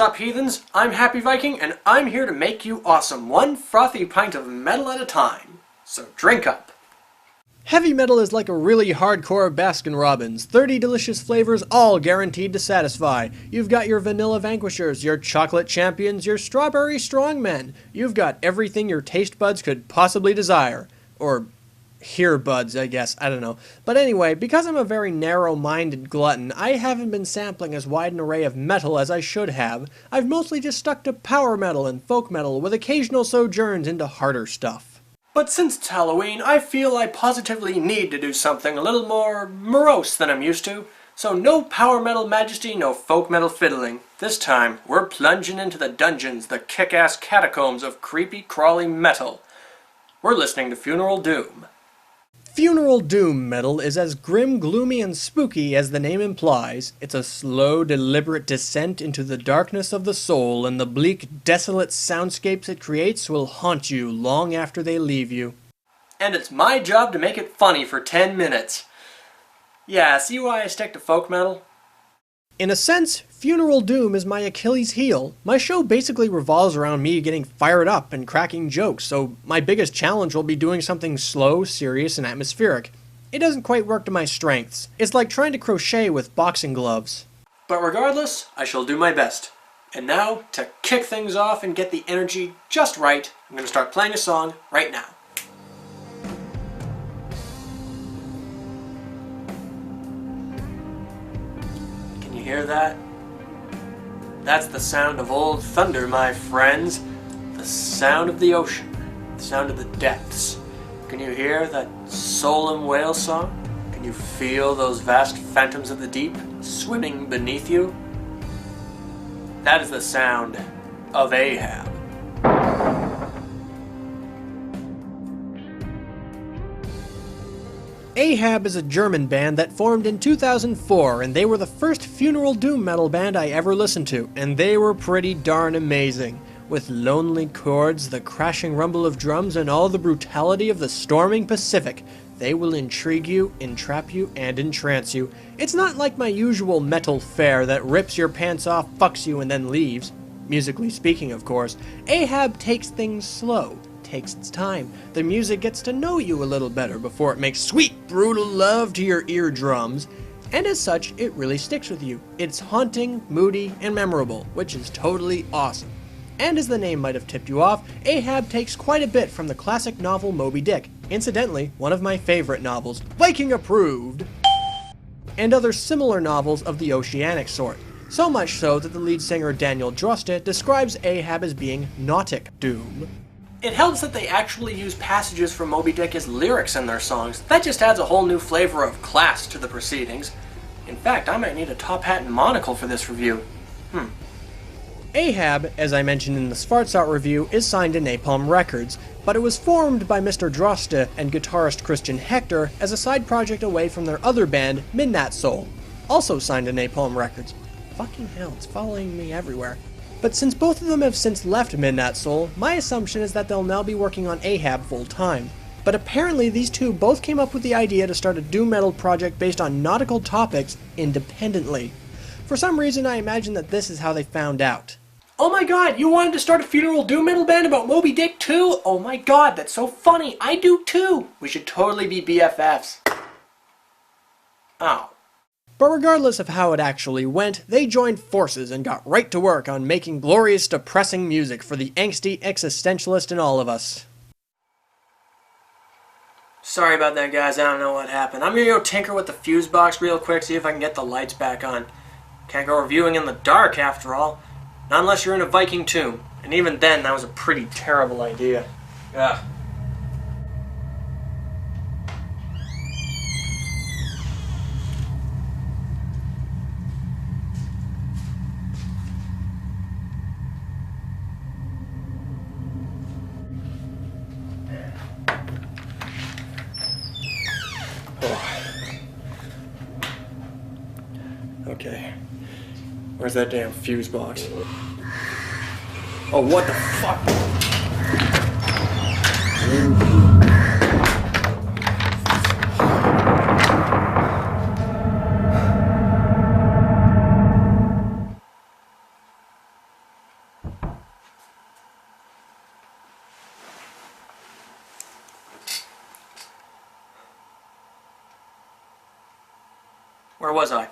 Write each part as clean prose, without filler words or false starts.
Sup heathens, I'm Happy Viking and I'm here to make you awesome, one frothy pint of metal at a time. So drink up. Heavy metal is like a really hardcore Baskin-Robbins. 30 delicious flavors, all guaranteed to satisfy. You've got your vanilla vanquishers, your chocolate champions, your strawberry strongmen. You've got everything your taste buds could possibly desire. Or hear buds, I guess. I don't know. But anyway, because I'm a very narrow-minded glutton, I haven't been sampling as wide an array of metal as I should have. I've mostly just stuck to power metal and folk metal with occasional sojourns into harder stuff. But since it's Halloween, I feel I positively need to do something a little more morose than I'm used to. So no power metal majesty, no folk metal fiddling. This time, we're plunging into the dungeons, the kick-ass catacombs of creepy, crawly metal. We're listening to Funeral Doom. Funeral Doom metal is as grim, gloomy, and spooky as the name implies. It's a slow, deliberate descent into the darkness of the soul, and the bleak, desolate soundscapes it creates will haunt you long after they leave you. And it's my job to make it funny for 10 minutes. Yeah, see why I stick to folk metal? In a sense, Funeral Doom is my Achilles heel. My show basically revolves around me getting fired up and cracking jokes, so my biggest challenge will be doing something slow, serious, and atmospheric. It doesn't quite work to my strengths. It's like trying to crochet with boxing gloves. But regardless, I shall do my best. And now, to kick things off and get the energy just right, I'm going to start playing a song right now. Can you hear that? That's the sound of old thunder, my friends. The sound of the ocean. The sound of the depths. Can you hear that solemn whale song? Can you feel those vast phantoms of the deep swimming beneath you? That is the sound of Ahab. Ahab is a German band that formed in 2004, and they were the first funeral doom metal band I ever listened to, and they were pretty darn amazing. With lonely chords, the crashing rumble of drums, and all the brutality of the storming Pacific, they will intrigue you, entrap you, and entrance you. It's not like my usual metal fare that rips your pants off, fucks you, and then leaves. Musically speaking, of course. Ahab takes things slow. Takes its time. The music gets to know you a little better before it makes sweet, brutal love to your eardrums. And as such, it really sticks with you. It's haunting, moody, and memorable, which is totally awesome. And as the name might have tipped you off, Ahab takes quite a bit from the classic novel Moby Dick. Incidentally, one of my favorite novels, Viking approved, and other similar novels of the oceanic sort. So much so that the lead singer Daniel Droste describes Ahab as being nautic doom. It helps that they actually use passages from Moby Dick as lyrics in their songs. That just adds a whole new flavor of class to the proceedings. In fact, I might need a top hat and monocle for this review. Ahab, as I mentioned in the Svartsart review, is signed to Napalm Records, but it was formed by Mr. Droste and guitarist Christian Hector as a side project away from their other band, Midnight Soul, also signed to Napalm Records. Fucking hell, it's following me everywhere. But since both of them have since left Midnight Soul, my assumption is that they'll now be working on Ahab full-time. But apparently these two both came up with the idea to start a doom metal project based on nautical topics independently. For some reason I imagine that this is how they found out. Oh my god, you wanted to start a funeral doom metal band about Moby Dick too? Oh my god, that's so funny. I do too. We should totally be BFFs. Oh. But regardless of how it actually went, they joined forces and got right to work on making glorious, depressing music for the angsty existentialist in all of us. Sorry about that, guys. I don't know what happened. I'm gonna go tinker with the fuse box real quick, see if I can get the lights back on. Can't go reviewing in the dark, after all. Not unless you're in a Viking tomb. And even then, that was a pretty terrible idea. Ugh. Okay. Where's that damn fuse box? Oh, what the fuck? Where was I?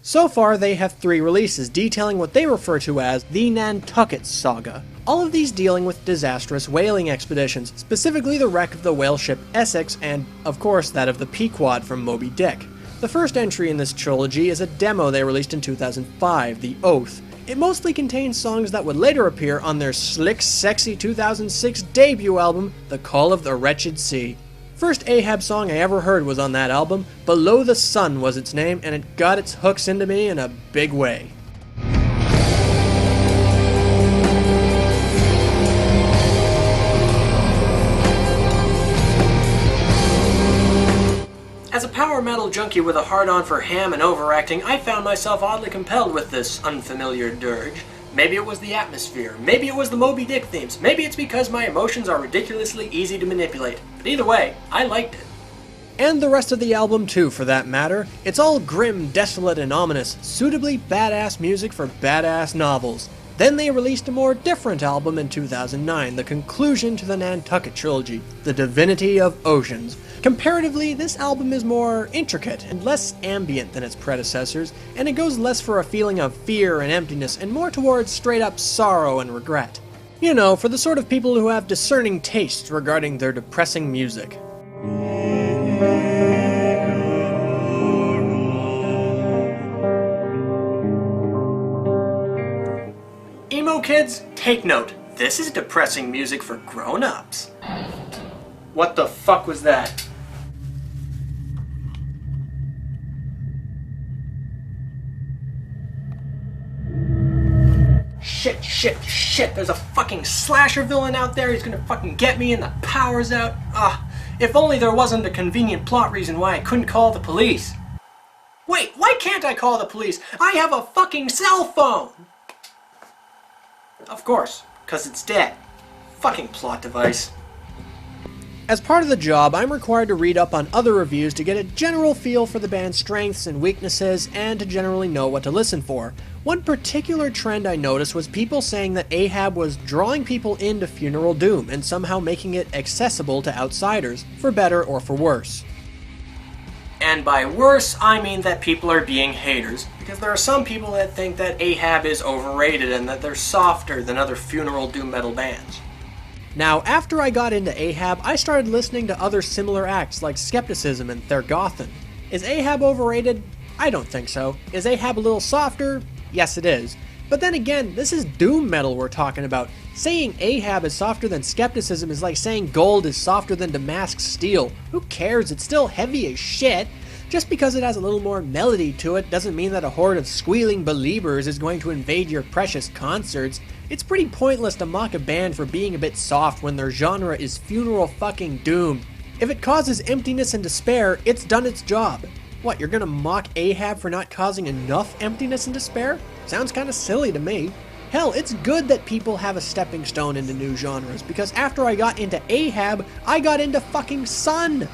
So far, they have 3 releases detailing what they refer to as the Nantucket Saga. All of these dealing with disastrous whaling expeditions, specifically the wreck of the whale ship Essex and, of course, that of the Pequod from Moby Dick. The first entry in this trilogy is a demo they released in 2005, The Oath. It mostly contains songs that would later appear on their slick, sexy 2006 debut album, The Call of the Wretched Sea. First Ahab song I ever heard was on that album, Below the Sun was its name, and it got its hooks into me in a big way. As a power metal junkie with a hard-on for ham and overacting, I found myself oddly compelled with this unfamiliar dirge. Maybe it was the atmosphere, maybe it was the Moby Dick themes, maybe it's because my emotions are ridiculously easy to manipulate. But either way, I liked it. And the rest of the album too, for that matter. It's all grim, desolate, and ominous, suitably badass music for badass novels. Then they released a more different album in 2009, the conclusion to the Nantucket trilogy, The Divinity of Oceans. Comparatively, this album is more intricate and less ambient than its predecessors, and it goes less for a feeling of fear and emptiness and more towards straight-up sorrow and regret. You know, for the sort of people who have discerning tastes regarding their depressing music. Emo kids, take note. This is depressing music for grown-ups. What the fuck was that? Shit, there's a fucking slasher villain out there, he's gonna fucking get me and the power's out. If only there wasn't a convenient plot reason why I couldn't call the police. Wait, why can't I call the police? I have a fucking cell phone! Of course, 'cause it's dead. Fucking plot device. As part of the job, I'm required to read up on other reviews to get a general feel for the band's strengths and weaknesses, and to generally know what to listen for. One particular trend I noticed was people saying that Ahab was drawing people into funeral doom and somehow making it accessible to outsiders, for better or for worse. And by worse, I mean that people are being haters, because there are some people that think that Ahab is overrated and that they're softer than other funeral doom metal bands. Now, after I got into Ahab, I started listening to other similar acts like Skepticism and Thergothan. Is Ahab overrated? I don't think so. Is Ahab a little softer? Yes, it is. But then again, this is doom metal we're talking about. Saying Ahab is softer than Skepticism is like saying gold is softer than Damask steel. Who cares? It's still heavy as shit. Just because it has a little more melody to it doesn't mean that a horde of squealing believers is going to invade your precious concerts. It's pretty pointless to mock a band for being a bit soft when their genre is funeral fucking doom. If it causes emptiness and despair, it's done its job. What, you're gonna mock Ahab for not causing enough emptiness and despair? Sounds kinda silly to me. Hell, it's good that people have a stepping stone into new genres, because after I got into Ahab, I got into fucking Sun!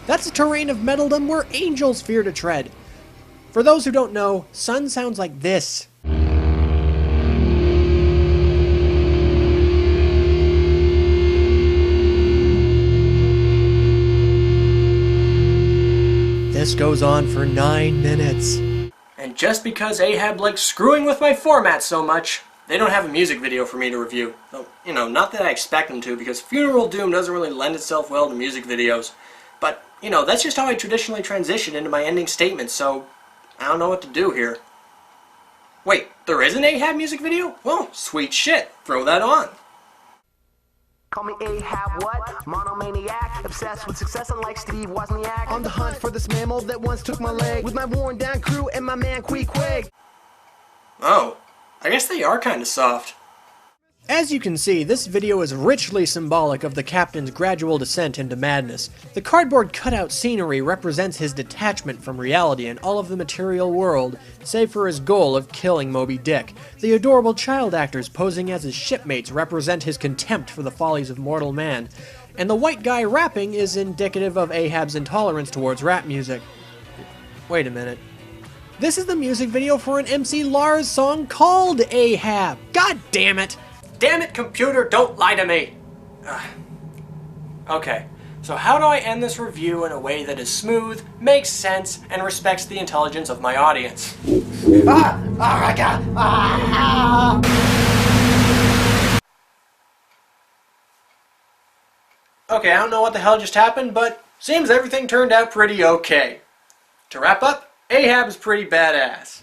That's a terrain of metalldom where angels fear to tread. For those who don't know, Sun sounds like this. This goes on for 9 minutes. And just because Ahab likes screwing with my format so much, they don't have a music video for me to review. Though, not that I expect them to, because funeral doom doesn't really lend itself well to music videos. But, that's just how I traditionally transition into my ending statement, so I don't know what to do here. Wait, there is an Ahab music video? Well, sweet shit. Throw that on. Call me Ahab, what? Monomaniac, obsessed with success unlike Steve Wozniak. On the hunt for this mammal that once took my leg, with my worn down crew and my man Queequeg. Oh, I guess they are kinda soft. As you can see, this video is richly symbolic of the captain's gradual descent into madness. The cardboard cutout scenery represents his detachment from reality and all of the material world, save for his goal of killing Moby Dick. The adorable child actors posing as his shipmates represent his contempt for the follies of mortal man. And the white guy rapping is indicative of Ahab's intolerance towards rap music. Wait a minute. This is the music video for an MC Lars song called Ahab. God damn it! Damn it, computer, don't lie to me! Okay, So how do I end this review in a way that is smooth, makes sense, and respects the intelligence of my audience? Ah! Oh my god! Ah! Okay, I don't know what the hell just happened, but seems everything turned out pretty okay. To wrap up, Ahab is pretty badass.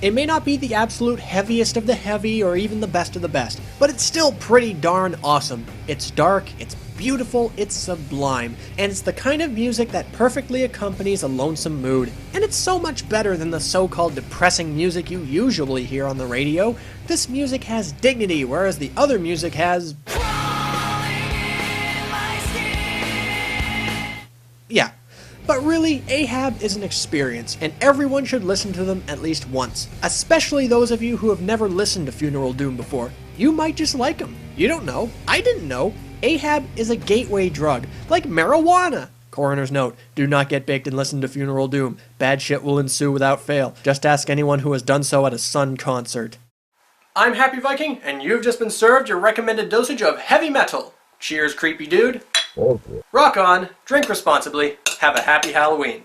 It may not be the absolute heaviest of the heavy or even the best of the best, but it's still pretty darn awesome. It's dark, it's beautiful, it's sublime, and it's the kind of music that perfectly accompanies a lonesome mood. And it's so much better than the so-called depressing music you usually hear on the radio. This music has dignity, whereas the other music has... yeah. But really, Ahab is an experience, and everyone should listen to them at least once. Especially those of you who have never listened to Funeral Doom before. You might just like them. You don't know. I didn't know. Ahab is a gateway drug, like marijuana. Coroner's note, do not get baked and listen to Funeral Doom. Bad shit will ensue without fail. Just ask anyone who has done so at a Sun concert. I'm Happy Viking, and you've just been served your recommended dosage of heavy metal. Cheers, creepy dude. Rock on, drink responsibly, have a happy Halloween.